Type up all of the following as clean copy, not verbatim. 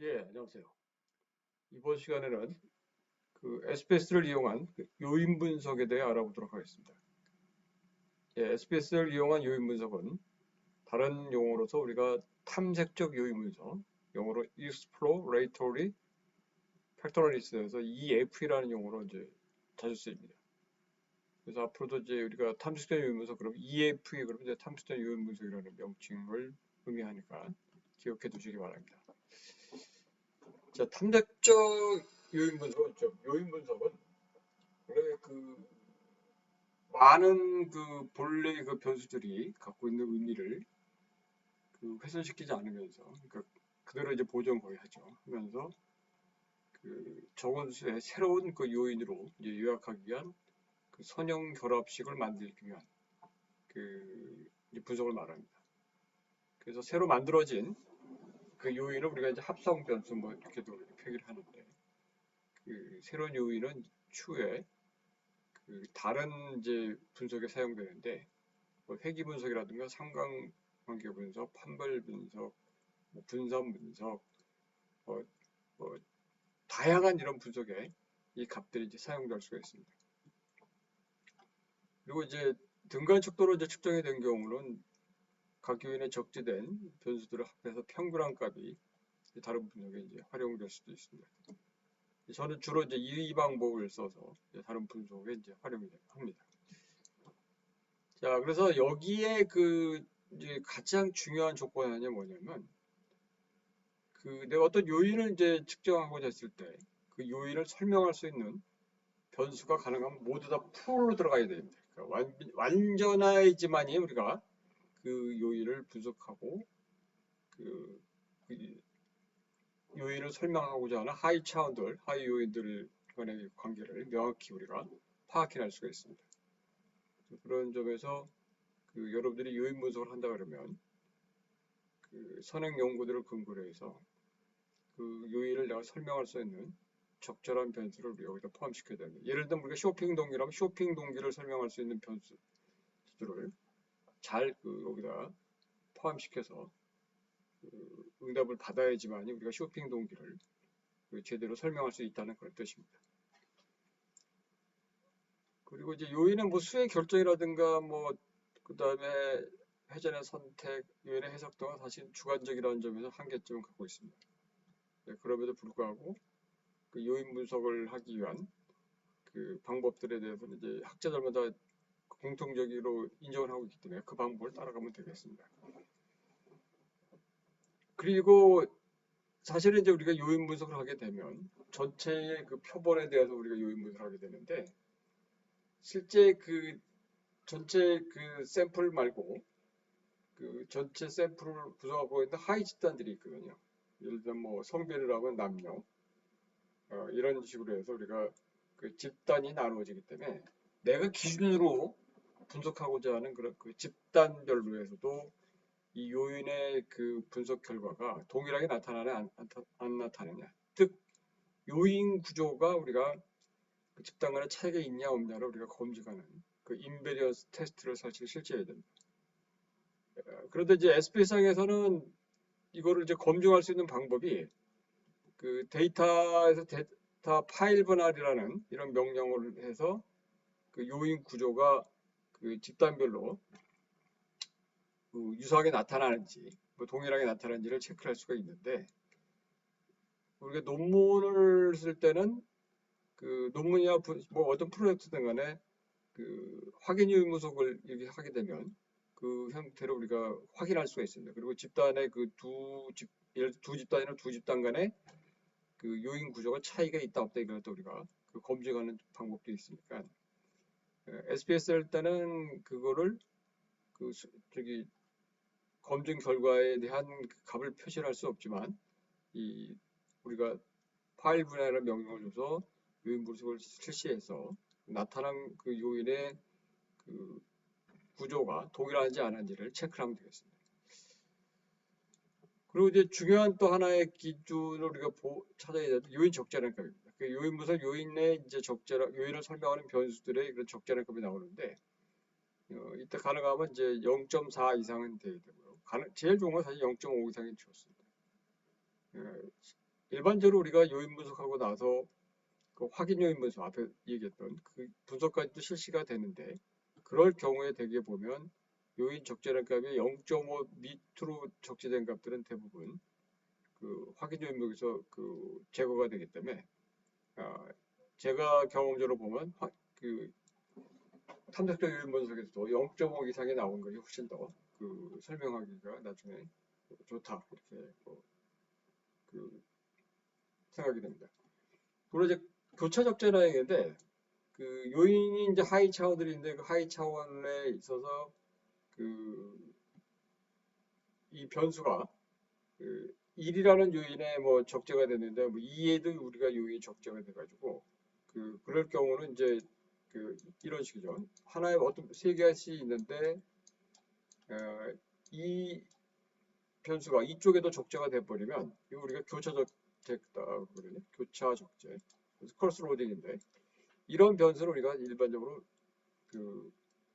예, 안녕하세요. 이번 시간에는 그 SPS를 이용한 그 요인 분석에 대해 알아보도록 하겠습니다. 예, SPS를 이용한 요인 분석은 다른 용어로서 우리가 탐색적 요인 분석, 영어로 Exploratory Factorials에서 EF라는 용어로 이제 자주 쓰입니다. 그래서 앞으로도 이제 우리가 탐색적 요인 분석, 그럼 EF, 그러면 이제 탐색적 요인 분석이라는 명칭을 의미하니까 기억해 두시기 바랍니다. 자, 탐색적 요인 분석은 요인 분석은 원래 그 많은 그 본래의 그 변수들이 갖고 있는 의미를 그 훼손시키지 않으면서, 그러니까 그대로 이제 보존 거의 하죠. 하면서 그 적은 수의 새로운 그 요인으로 이제 요약하기 위한 그 선형 결합식을 만들기 위한 그 분석을 말합니다. 그래서 새로 만들어진 그 요인을 우리가 이제 합성 변수 뭐 이렇게도 표기를 하는데, 그 새로운 요인은 추후에 그 다른 이제 분석에 사용되는데, 뭐 회귀 분석이라든가 상관관계 분석, 판별 분석, 뭐 분선 분석, 뭐, 뭐 다양한 이런 분석에 이 값들이 이제 사용될 수가 있습니다. 그리고 이제 등간 척도로 이제 측정이 된 경우는 각 요인에 적재된 변수들을 합해서 평균한 값이 다른 분석에 이제 활용될 수도 있습니다. 저는 주로 이제 이 방법을 써서 다른 분석에 이제 활용이 합니다. 자, 그래서 여기에 그 이제 가장 중요한 조건이 뭐냐면, 그 내가 어떤 요인을 이제 측정하고자 했을 때 그 요인을 설명할 수 있는 변수가 가능하면 모두 다 풀로 들어가야 됩니다. 그러니까 완전해야지만이 우리가 그 요인을 분석하고 그, 그 요인을 설명하고자 하는 하위 차원들, 하위 요인들 간의 관계를 명확히 우리가 파악해낼 수가 있습니다. 그런 점에서 그 여러분들이 요인 분석을 한다 그러면 그 선행 연구들을 근거로 해서 그 요인을 내가 설명할 수 있는 적절한 변수를 우리가 여기다 포함시켜야 됩니다. 예를 들면 우리가 쇼핑 동기라면 쇼핑 동기를 설명할 수 있는 변수들을 잘 그 여기다 포함시켜서 그 응답을 받아야지만 우리가 쇼핑 동기를 그 제대로 설명할 수 있다는 그런 뜻입니다. 그리고 이제 요인은 뭐 수의 결정이라든가 뭐 그다음에 회전의 선택, 요인의 해석 등은 사실 주관적이라는 점에서 한계점을 갖고 있습니다. 네, 그럼에도 불구하고 그 요인 분석을 하기 위한 그 방법들에 대해서는 이제 학자들마다 공통적으로 인정을 하고 있기 때문에 그 방법을 따라가면 되겠습니다. 그리고 사실은 이제 우리가 요인 분석을 하게 되면 전체의 그 표본에 대해서 우리가 요인 분석을 하게 되는데, 실제 그 전체 그 샘플 말고 그 전체 샘플을 구성하고 있는 하위 집단들이 있거든요. 예를 들면 뭐 성별을 하면 남녀, 이런 식으로 해서 우리가 그 집단이 나누어지기 때문에 내가 기준으로 분석하고자 하는 그런 그 집단별로 해서도 이 요인의 그 분석 결과가 동일하게 나타나냐 안 나타나냐, 즉 요인 구조가 우리가 그 집단 간의 차이가 있냐 없냐를 우리가 검증하는 그 인베리언스 테스트를 사실 실시해야 됩니다. 그런데 이제 SPS상에서는 이거를 이제 검증할 수 있는 방법이 그 데이터에서 데이터 파일 분할이라는 이런 명령을 해서 그 요인 구조가 그 집단별로 그 유사하게 나타나는지 뭐 동일하게 나타나는지를 체크할 수가 있는데, 우리가 논문을 쓸 때는 그 논문이나 뭐 어떤 프로젝트든 간에 그 확인 요인 분석을 이렇게 하게 되면 그 형태로 우리가 확인할 수가 있습니다. 그리고 집단의 그 예를 들어 두 집단이나 두 집단 간에 그 요인 구조가 차이가 있다 없다 이걸 또 우리가 그 검증하는 방법도 있으니까, SPS 할 때는 그거를 그 저기 검증 결과에 대한 그 값을 표시를 할 수 없지만, 이 우리가 파일 분할이라는 명령을 줘서 요인 분석을 실시해서 나타난 그 요인의 그 구조가 동일하지 않은지를 체크하면 되겠습니다. 그리고 이제 중요한 또 하나의 기준을 우리가 찾아야 될 요인 적재량 값입니다. 그 요인 분석 요인의 이제 요인을 설명하는 변수들의 그런 적재량 값이 나오는데, 이때 가능하면 이제 0.4 이상은 돼야 되고요. 제일 좋은 건 사실 0.5 이상이 좋습니다. 일반적으로 우리가 요인 분석하고 나서 그 확인 요인 분석 앞에 얘기했던 그 분석까지도 실시가 되는데 그럴 경우에 대개 보면 요인 적재량 값이 0.5 밑으로 적재된 값들은 대부분 그 확인 요인목에서 그 제거가 되기 때문에 제가 경험적으로 보면 그 탐색적 요인 분석에서도 0.5 이상이 나온 것이 훨씬 더 그 설명하기가 나중에 좋다 이렇게 그 생각이 됩니다. 물론 이제 교차 적재량인데 그 요인이 이제 하위 차원들인데 그 하위 차원에 있어서 그 이 변수가 그 1이라는 요인에 뭐 적재가 됐는데 뭐 2에도 우리가 요인이 적재가 돼가지고 그럴 경우는 이제 그 이런 식이죠. 하나의 어떤 세 개씩 있는데 이 변수가 이쪽에도 적재가 돼버리면 이거 우리가 교차 적재다 그러거든요. 교차 적재. 그래서 크로스 로딩인데 이런 변수를 우리가 일반적으로 그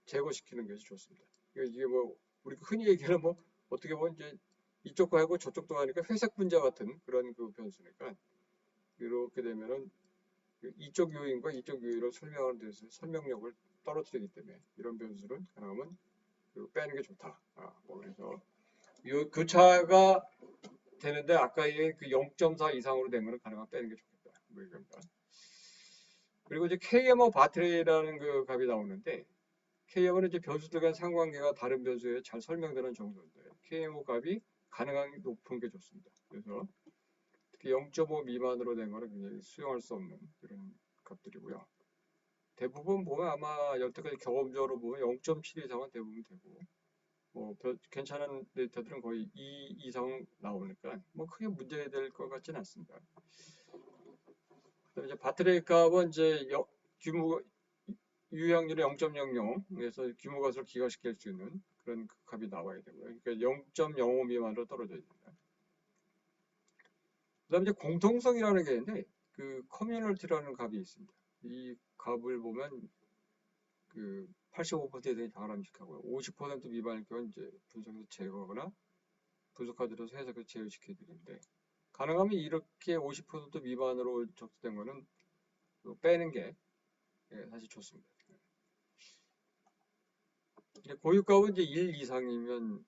제거시키는 것이 좋습니다. 이게 뭐 우리가 흔히 얘기하는 뭐 어떻게 보면 이제 이쪽도 하고 저쪽도 하니까 회색 분자 같은 그런 그 변수니까 이렇게 되면은 이쪽 요인과 이쪽 요인을 설명하는 데서 설명력을 떨어뜨리기 때문에 이런 변수는 가능하면 빼는 게 좋다. 뭐 그래서 교차가 되는데 아까의 그 0.4 이상으로 되면 가능하면 빼는 게 좋겠다. 뭐 이겁니다. 그리고 이제 KMO 바트리라는 그 값이 나오는데 KM은 이제 변수들 간 상관계가 다른 변수에 잘 설명되는 정도인데 KMO 값이 가능한 높은 게 좋습니다. 그래서 특히 0.5 미만으로 된 거는 굉장히 수용할 수 없는 이런 값들이고요. 대부분 보면 아마 여태까지 경험적으로 보면 0.7 이상은 대부분 되고 뭐 괜찮은 데이터들은 거의 2 이상 나오니까 뭐 크게 문제될 것 같지는 않습니다. 그다음에 이제 바트레이 값은 이제 규모 유효확률이 0.00에서 규모 값을 기하시킬 수 있는 그런 값이 나와야 되고요. 그러니까 0.05 미만으로 떨어져야 됩니다. 그다음에 이제 공통성이라는 게 있는데 그 커뮤니티라는 값이 있습니다. 이 값을 보면 그 85% 이상이 다 바람직하고요. 50% 미만일 경우 이제 분석해서 제거하거나 분석하더라도 해석해서 제어시켜야 되는데 가능하면 이렇게 50% 미만으로 적재된 거는 빼는 게 사실 좋습니다. 고유값은 이제 1 이상이면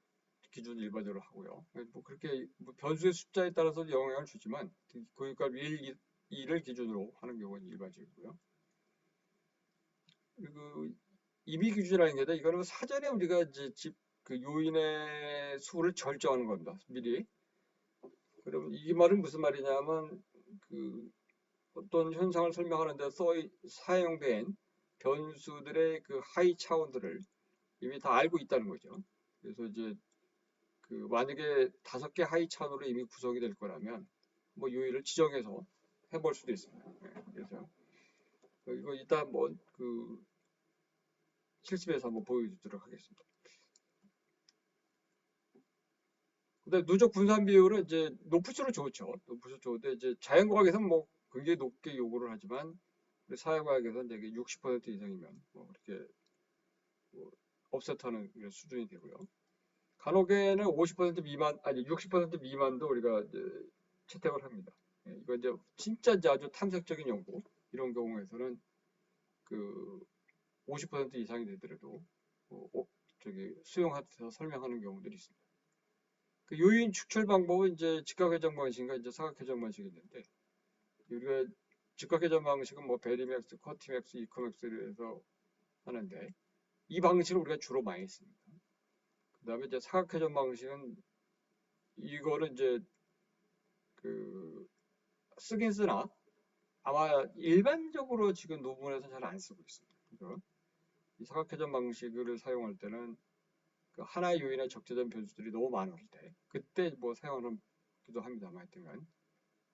기준 일반적으로 하고요. 뭐 그렇게 뭐 변수의 숫자에 따라서 영향을 주지만 고유값 1, 2를 기준으로 하는 경우는 일반적이고요. 그리고 임의 기준이라는 게 이거는 사전에 우리가 이제 그 요인의 수를 결정하는 겁니다. 미리. 그럼 이 말은 무슨 말이냐면 그 어떤 현상을 설명하는 데 사용된 변수들의 그 하위 차원들을 이미 다 알고 있다는 거죠. 그래서 이제 그 만약에 5개 하위 차원으로 이미 구성이 될 거라면 뭐 요인을 지정해서 해볼 수도 있습니다. 그래서 이거 이따 뭐 그 실습에서 한번 보여주도록 하겠습니다. 근데 누적 분산 비율은 이제 높을수록 좋죠. 높을수록 좋은데 이제 자연과학에서는 뭐 굉장히 높게 요구를 하지만 사회과학에서는 되게 60% 이상이면 뭐 그렇게 뭐 업셋하는 수준이 되고요. 간혹에는 50% 미만 아니 60% 미만도 우리가 이제 채택을 합니다. 이거 이제 진짜 이제 아주 탐색적인 연구 이런 경우에서는 그 50% 이상이 되더라도 저기 수용해서 설명하는 경우들이 있습니다. 그 요인 추출 방법은 이제 직각회전 방식과 이제 사각회전 방식이 있는데 우리가 직각회전 방식은 뭐 베리맥스, 커티맥스, 이커맥스를 해서 하는데 이 방식을 우리가 주로 많이 씁니다. 그 다음에 이제 사각회전 방식은 이거를 이제 그 쓰긴 쓰나 아마 일반적으로 지금 논문에서 잘 안 쓰고 있습니다. 그래서 이 사각회전 방식을 사용할 때는 그 하나의 요인에 적재된 변수들이 너무 많을 때 그때 뭐 사용하기도 합니다만 하여튼간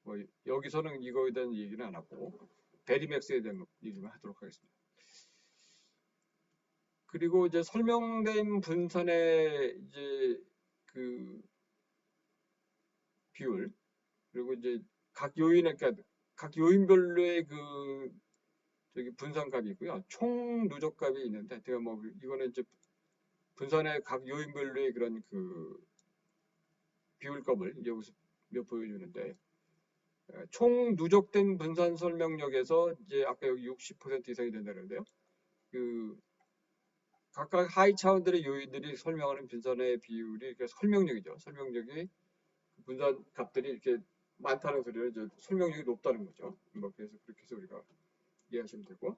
뭐 여기서는 이거에 대한 얘기는 안 하고 베리맥스에 대한 얘기만 하도록 하겠습니다. 그리고 이제 설명된 분산의 이제 그 비율 그리고 이제 각 요인의 그러니까 각 요인별로의 그 저기 분산값이 있고요. 총 누적값이 있는데 제가 뭐 이거는 이제 분산의 각 요인별로의 그런 그 비율값을 여기서 몇 보여주는데 총 누적된 분산 설명력에서 이제 아까 여기 60% 이상이 된다는데요. 그 각각 하위 차원들의 요인들이 설명하는 분산의 비율이 그러니까 설명력이죠. 설명력이 분산 값들이 이렇게 많다는 소리는 이제 설명력이 높다는 거죠. 뭐 그래서 그렇게 해서 우리가 이해하시면 되고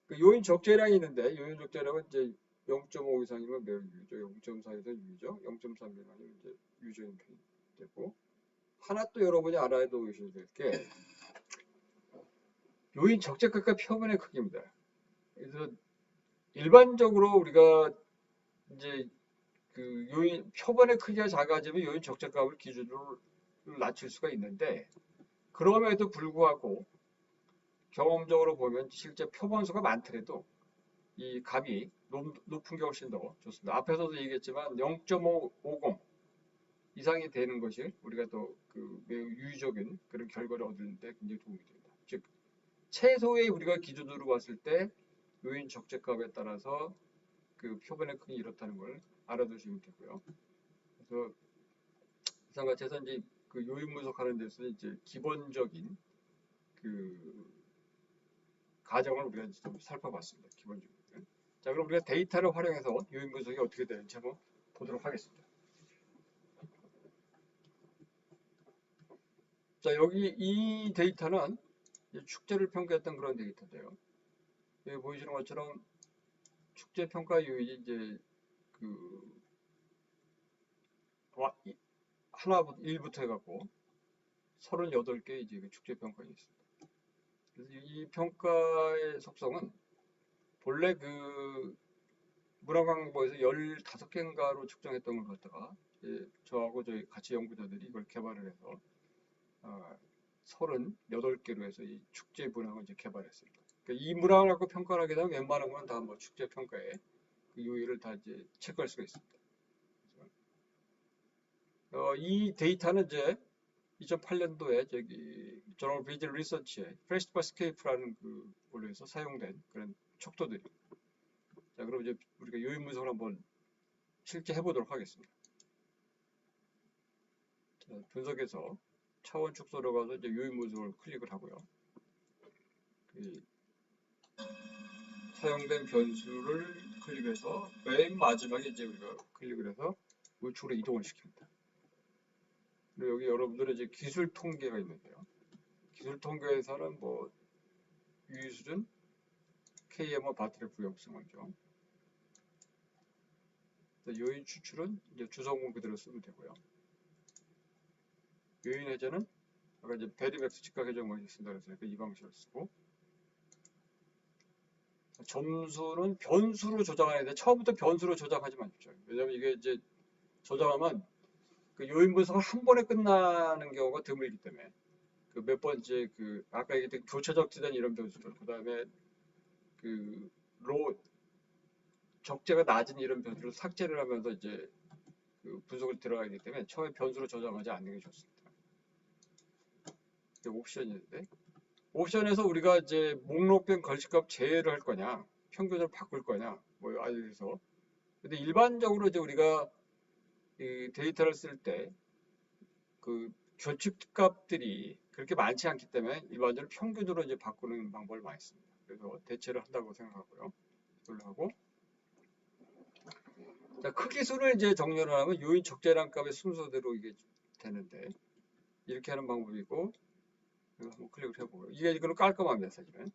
그 요인 적재량이 있는데 요인 적재량은 이제 0.5 이상이면 매우 유효죠. 0.4 이상 유효죠. 0.3 미만이면 이제 유효인 편이 되고 하나 또 여러분이 알아야 되셔야 될 게 요인 적재값과 표본의 크기입니다. 그래서 일반적으로 우리가 이제 그 요인 표본의 크기가 작아지면 요인 적재값을 기준으로 낮출 수가 있는데 그럼에도 불구하고 경험적으로 보면 실제 표본수가 많더라도 이 값이 높은 게 훨씬 더 좋습니다. 앞에서도 얘기했지만 0.550 이상이 되는 것이 우리가 또 그 매우 유의적인 그런 결과를 얻는데 굉장히 도움이 됩니다. 즉 최소의 우리가 기준으로 봤을 때 요인 적재값에 따라서 그 표본의 크기 이렇다는 걸 알아두시면 되고요. 그래서 이상같이 해서 이제 그 요인 분석하는 데서 이제 기본적인 그 가정을 우리가 좀 살펴봤습니다. 기본적으로. 자, 그럼 우리가 데이터를 활용해서 요인 분석이 어떻게 되는지 한번 보도록 하겠습니다. 자, 여기 이 데이터는 축제를 평가했던 그런 데이터인데요. 여기 보이시는 것처럼 축제 평가 요인이 이제 그 하나부터 1부터 해갖고 38개 이제 그 축제 평가가 있습니다. 그래서 이 평가의 속성은 본래 그 문화광보에서 15개인가로 측정했던 걸 갖다가 저하고 저희 같이 연구자들이 이걸 개발을 해서 38개로 해서 이 축제 문항을 이제 개발했습니다. 그러니까 이 문항을 갖고 평가를 하게 되면 웬만한 건 다 뭐 축제 평가에 그 요일을 다 이제 체크할 수가 있습니다. 이 데이터는 이제 2008년도에 저기 저널 비즈 리서치에 페스트버스케이프라는 그 걸로 해서 사용된 그런 척도들입니다. 자, 그럼 이제 우리가 요인 분석을 한번 실제 해보도록 하겠습니다. 자, 분석에서 차원 축소로 가서 이제 요인 분석을 클릭을 하고요. 그 사용된 변수를 클릭해서 맨 마지막에 이제 우리가 클릭을 해서 우측으로 이동을 시킵니다. 그리고 여기 여러분들의 이제 기술 통계가 있는데요. 기술 통계에서는 뭐 유의 수준, KMO 바트의 부역성이죠. 요인 추출은 이제 주성분 그대로 쓰면 되고요. 요인 해제는 아까 이제 베리맥스 직각 해제 방식 쓴다고 했으니까 이 방식을 쓰고 점수는 변수로 조작하는데 처음부터 변수로 조작하지 마십시오. 왜냐면 이게 이제 조작하면 그 요인 분석을 한 번에 끝나는 경우가 드물기 때문에 그 몇 번째 그 아까 얘기했던 교차적 지단 이런 변수들 그다음에 그 적재가 낮은 이런 변수를 삭제를 하면서 이제 그 분석을 들어가기 때문에 처음에 변수로 저장하지 않는 게 좋습니다. 이게 옵션인데 옵션에서 우리가 이제 목록변 걸식값 제외를 할 거냐 평균을 바꿀 거냐 뭐 아래에서 근데 일반적으로 이제 우리가 이 데이터를 쓸 때 그 교측값들이 그렇게 많지 않기 때문에 일반적으로 평균으로 이제 바꾸는 방법을 많이 씁니다. 그래서 대체를 한다고 생각하고요. 이걸로 하고 자, 크기수를 이제 정렬을 하면 요인 적재량 값의 순서대로 이게 되는데 이렇게 하는 방법이고 한번 클릭을 해보고요. 이거는 깔끔합니다. 사실은.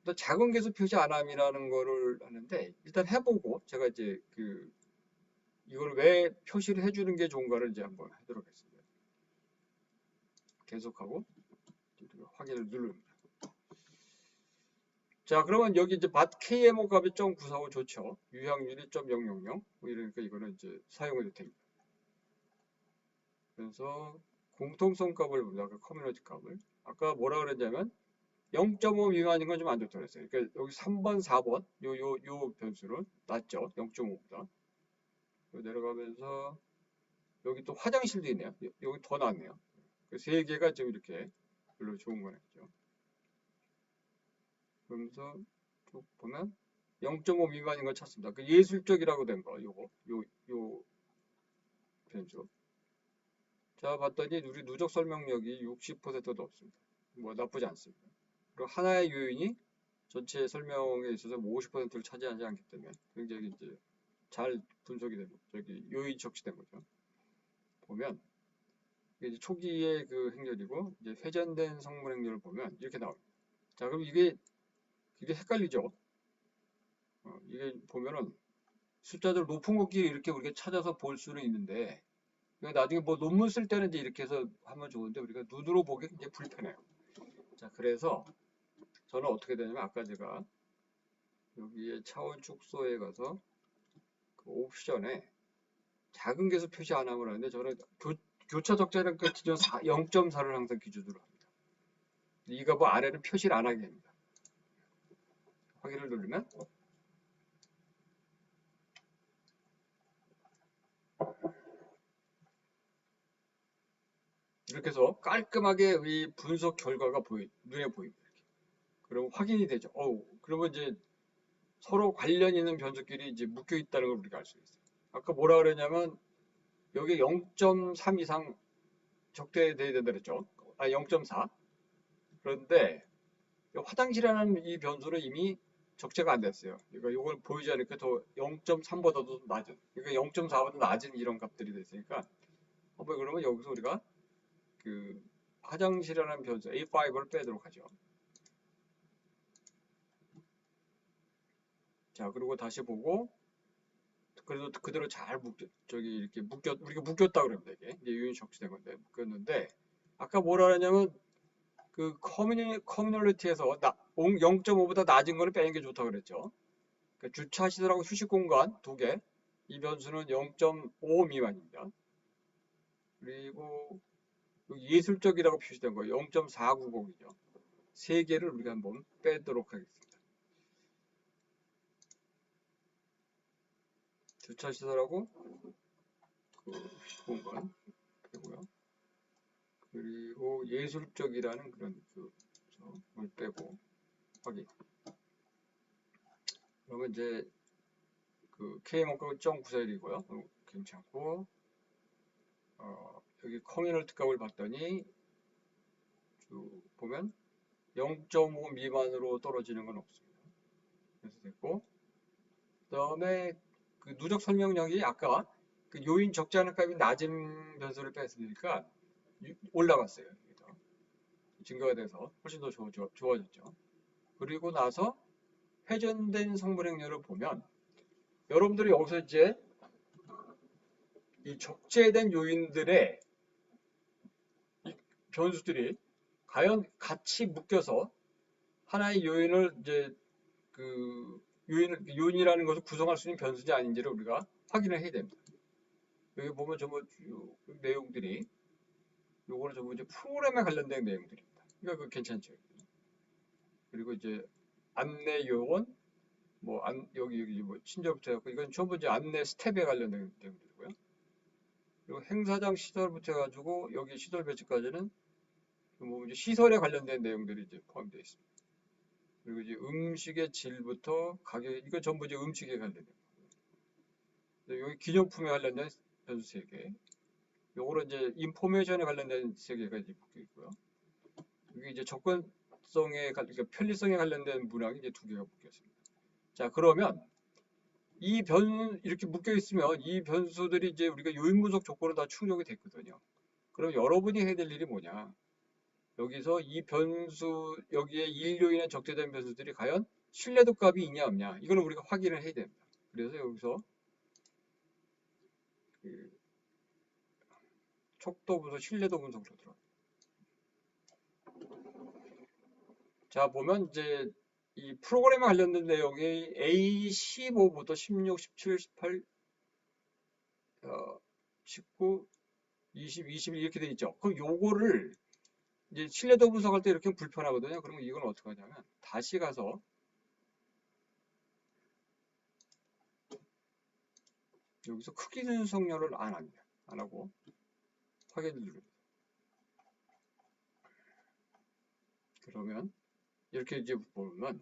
또 작은 개수 표시 안함이라는 거를 하는데 일단 해보고 제가 이제 그 이걸 왜 표시를 해주는 게 좋은가를 이제 한번 하도록 하겠습니다. 계속하고 확인을 누릅니다. 자, 그러면 여기 이제 KMO 값이 0.945 좋죠. 유향률이 0.000 뭐 이러니까 이거는 이제 사용해도 됩니다. 그래서 공통성 값을 봅니다. 그 커뮤니티 값을. 아까 뭐라 그랬냐면 0.5 미만인 건 좀 안 좋다고 했어요. 그러니까 여기 3번, 4번 요 변수는 낮죠. 0.5보다. 내려가면서 여기 또 화장실도 있네요. 여기 더 낫네요. 그 세 개가 좀 이렇게 별로 좋은 거겠죠. 그러면서 쭉 보면 0.5 미만인 걸 찾습니다. 그 예술적이라고 된 거, 요 변수. 자, 봤더니 우리 누적 설명력이 60%도 없습니다. 뭐 나쁘지 않습니다. 그리고 하나의 요인이 전체 설명에 있어서 50%를 차지하지 않기 때문에 굉장히 이제 잘 분석이 되는 저기 요인 적시된 거죠. 보면 이게 이제 초기의 그 행렬이고 이제 회전된 성분 행렬을 보면 이렇게 나옵니다. 자, 그럼 이게 헷갈리죠? 이게 보면은 숫자들 높은 것끼리 이렇게 우리가 찾아서 볼 수는 있는데 나중에 뭐 논문 쓸 때는 이제 이렇게 해서 하면 좋은데 우리가 눈으로 보기 굉장히 불편해요. 자, 그래서 저는 어떻게 되냐면 아까 제가 여기에 차원 축소에 가서 그 옵션에 작은 개수 표시 안 하면 하는데 저는 교차 적자량 기준 0.4를 항상 기준으로 합니다. 이 값을 아래는 표시를 안 하게 합니다. 확인을 누르면 이렇게 해서 깔끔하게 이 분석 결과가 눈에 보입니다. 그럼 확인이 되죠. 그러면 이제 서로 관련 있는 변수끼리 이제 묶여 있다는 걸 우리가 알 수 있어요. 아까 뭐라 그랬냐면 여기 0.3 이상 적대돼야 된다 그랬죠. 0.4. 그런데 화장실이라는 이 변수는 이미 적재가 안 됐어요. 그러니까 이걸 보이지 않으니까 더 0.3보다도 낮은, 그러니까 0.4보다 낮은 이런 값들이 됐으니까 그러면 여기서 우리가 그 화장실이라는 변수 A5를 빼도록 하죠. 자, 그리고 다시 보고 그래도 그대로 잘 우리가 묶였다 그럽니다. 이제 요인이 적시된 건데 묶였는데 아까 뭐라 그랬냐면 그 커뮤니티에서 0.5보다 낮은 거는 빼는 게 좋다고 그랬죠. 그러니까 주차 시설하고 휴식 공간 두 개, 이 변수는 0.5 미만입니다. 그리고 예술적이라고 표시된 거 0.490이죠. 세 개를 우리가 한번 빼도록 하겠습니다. 주차 시설하고 그 휴식 공간 빼고요. 그리고 예술적이라는 그런 걸 빼고 확인. 그러면 이제 그 K만큼 0.91이고요. 괜찮고 여기 커뮤널 특값을 봤더니 보면 0.5 미만으로 떨어지는 건 없습니다. 그래서 됐고 그 다음에 그 누적 설명력이 아까 그 요인 적지 않은 값이 낮은 변수를 뺐으니까 올라갔어요. 증가가 돼서 훨씬 더 좋아졌죠. 그리고 나서 회전된 성분행렬을 보면 여러분들이 여기서 이제 이 적재된 요인들의 이 변수들이 과연 같이 묶여서 하나의 요인을 이제 요인이라는 것을 구성할 수 있는 변수인지 아닌지를 우리가 확인을 해야 됩니다. 여기 보면 전부 내용들이 요거는 전부 이제 프로그램에 관련된 내용들입니다. 이거 괜찮죠? 그리고 이제 안내 요원, 여기 뭐 친절부터 해갖고 이건 전부 이제 안내 스텝에 관련된 내용들이고요. 그리고 행사장 시설부터 해가지고 여기 시설 배치까지는 뭐 이제 시설에 관련된 내용들이 이제 포함되어 있습니다. 그리고 이제 음식의 질부터 가격, 이거 전부 이제 음식에 관련된 거고요. 여기 기념품에 관련된 변수 3개. 요거는 이제 인포메이션에 관련된 3개가 이제 묶여 있고요. 여기 이제 그러니까 편리성에 관련된 문항이 이제 2개가 묶여 있습니다. 자, 그러면 이렇게 묶여 있으면 이 변수들이 이제 우리가 요인 분석 조건을 다 충족이 됐거든요. 그럼 여러분이 해야 될 일이 뭐냐? 여기서 이 변수, 여기에 일요인에 적재된 변수들이 과연 신뢰도 값이 있냐 없냐? 이거는 우리가 확인을 해야 됩니다. 그래서 여기서 그 촉도 분석, 신뢰도 분석으로 들어갑니다. 자, 보면 이제 이 프로그램에 관련된 내용이 A15부터 16, 17, 18, 19, 20, 21 이렇게 돼 있죠. 그럼 요거를 이제 신뢰도 분석할 때 이렇게 불편하거든요. 그러면 이건 어떻게 하냐면 다시 가서 여기서 크기 분석률을 안 합니다. 안 하고 확인을 누릅니다. 그러면 이렇게 이제 보면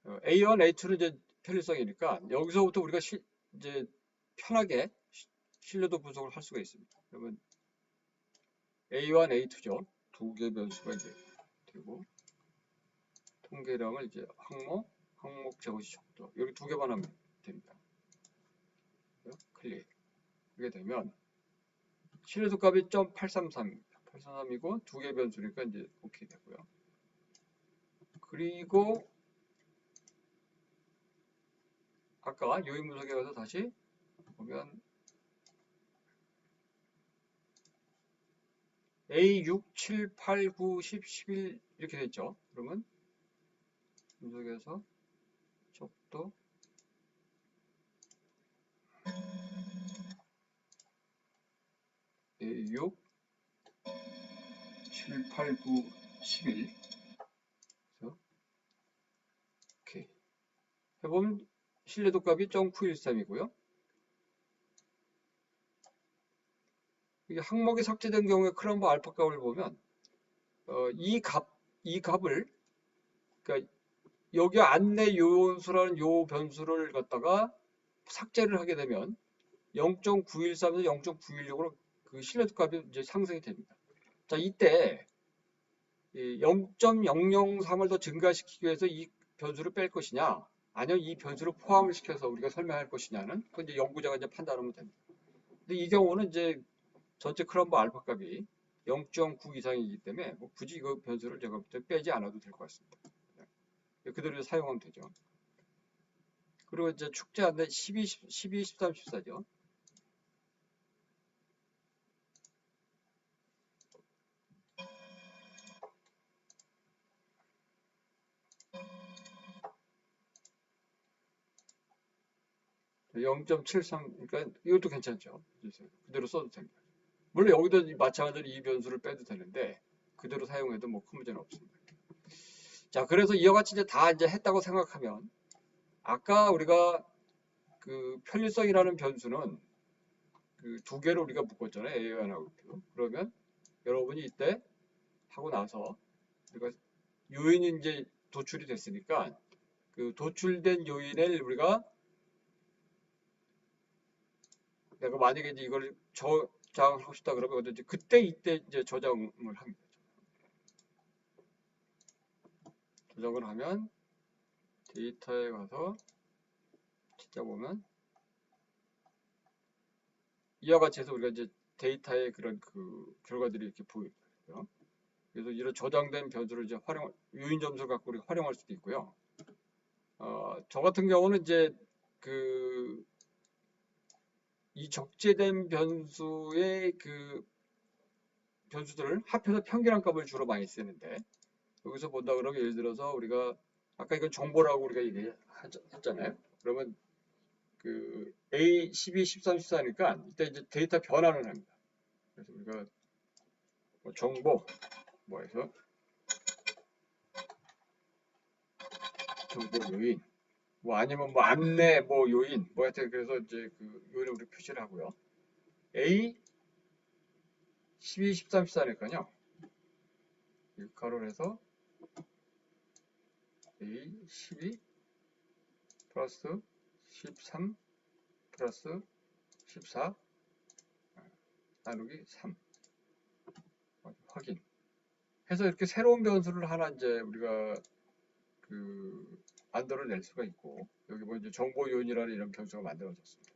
A1, A2는 이제 편리성이니까 여기서부터 우리가 이제 편하게 신뢰도 분석을 할 수가 있습니다. 그러면 A1, A2죠. 두 개 변수가 이제 되고, 통계량을 이제 항목 제곱시 척도. 여기 두 개만 하면 됩니다. 클릭. 이게 되면, 신뢰도 값이 0.833입니다. 833이고, 두 개 변수니까 이제 오케이 되고요. 그리고, 아까 요인 분석에 가서 다시 보면, A6, 7, 8, 9, 10, 11 이렇게 됐죠. 그러면 분석에서 척도 A6, 7, 8, 9, 11 그래서 오케이 해보면 신뢰도 값이 0.913이고요. 이게 항목이 삭제된 경우에 크럼버 알파 값을 보면 이 값을 그러니까 여기 안내 요원수라는 요 변수를 갖다가 삭제를 하게 되면 0.913에서 0.916으로 그 신뢰도 값이 이제 상승이 됩니다. 자, 이때 0.003을 더 증가시키기 위해서 이 변수를 뺄 것이냐, 아니면 이 변수를 포함을 시켜서 우리가 설명할 것이냐는 그 이제 연구자가 이제 판단하면 됩니다. 근데 이 경우는 이제 전체 크럼버 알파 값이 0.9 이상이기 때문에 뭐 굳이 이거 변수를 제가 빼지 않아도 될 것 같습니다. 그대로 사용하면 되죠. 그리고 이제 축제 안내 12, 13, 14죠. (0.73) 그러니까 이것도 괜찮죠. 그대로 써도 됩니다. 물론 여기도 마찬가지로 이 변수를 빼도 되는데 그대로 사용해도 뭐 큰 문제는 없습니다. 자, 그래서 이와 같이 이제 다 이제 했다고 생각하면 아까 우리가 그 편리성이라는 변수는 그 두 개를 우리가 묶었잖아요. A1하고 B. 그러면 여러분이 이때 하고 나서 우리가 요인이 이제 도출이 됐으니까 그 도출된 요인을 우리가 내가 만약에 이제 이걸 저장을 하고 싶다 그러면 이제 그때 이때 이제 저장을 합니다. 저장을 하면 데이터에 가서 찾아보면 이와 같이 해서 우리가 이제 데이터의 그런 그 결과들이 이렇게 보여요. 그래서 이런 저장된 변수를 이제 요인 점수를 갖고 우리가 활용할 수도 있고요. 저 같은 경우는 이제 그 이 적재된 변수의 그 변수들을 합해서 평균한 값을 주로 많이 쓰는데 여기서 본다 그러면 예를 들어서 우리가 아까 이건 정보라고 우리가 얘기했잖아요. 그러면 그 A 12, 13, 14니까 이때 이제 데이터 변환을 합니다. 그래서 우리가 뭐 정보 뭐해서 정보 요인 뭐 아니면 뭐 안내 뭐 요인 뭐 하여튼 그래서 이제 그 요인을 우리 표시를 하고요. A 12, 13, 14니까요. 가로를 해서 A 12 플러스 13 플러스 14 나누기 3 확인 해서 이렇게 새로운 변수를 하나 이제 우리가 그 만들어낼 수가 있고 여기 뭐 이제 정보 요인이라는 이런 변수가 만들어졌습니다.